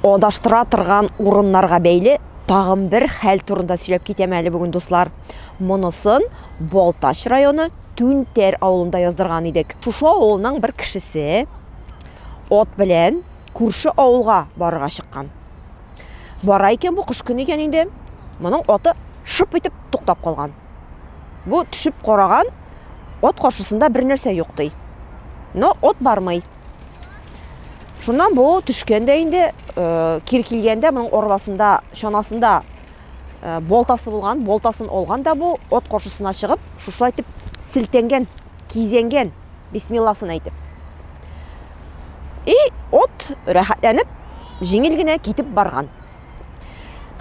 одаштыра тұрған урыннарға бәйле тағын бір хәл турында сөйләп китәм әле бүген дуслар. Монысын Болташ районы Түнтәр авылында яздырган идек. Шушы авылның бір кешесе от белән күрше авылга барырга чыккан. Бара икән бу кыш көне икән инде. Моның оты шып итеп туктап калган. Бу төшеп караган, от каршысында бер нәрсә юк ди. Но от бармый. Шуннан бу төшкәндә инде кир килгәндә моның орбасында, шанасында болтасы булган, болтасын алган да бу от каршысына чыгып, шушылай итеп силтәнгән, кизәнгән, бисмилласын әйтеп. От рәхәтләнеп, җиңел генә китеп барган.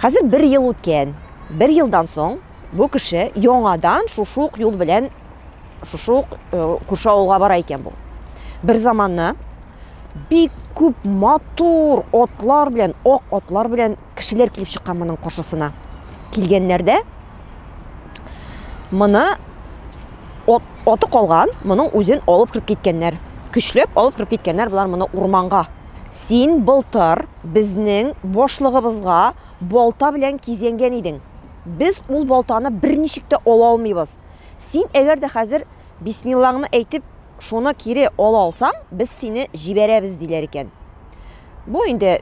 Хәзер 1 ел үткән. 1 елдан соң бу кеше яңадан шушук юл белән шушук күрше авылга бара икән бу. Бер заманны бик күп матур отлар белән, ак атлар белән кешеләр килеп чыккан моның каршысына. Килгәннәрдә моны оты калган, моның үзен алып кирип киткәннәр. Көчләп алып кирип киткәннәр булар моны урманга. Син былтыр безнең башлыгыбызга болта белән кизәнгән идең. Без ул болтаны берничек тә ала алмыйбыз. Син әгәр дә хәзер бисмиллахны әйтеп шуны кире ала алсаң, без сине җибәрәбез диләр икән. Бу инде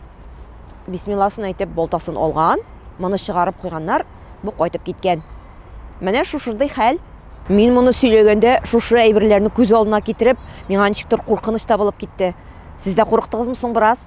бисмилласын әйтеп болтасын алган, моны чыгарып куйганнар, бу кайтып киткән. Менә шушырдай хәл. Мин моны сөйләгәндә шушы әйберләрне күз алдына китереп, миңа ничектер куркыныч та булып китте. Сез дә курыктыгызмы соң бераз?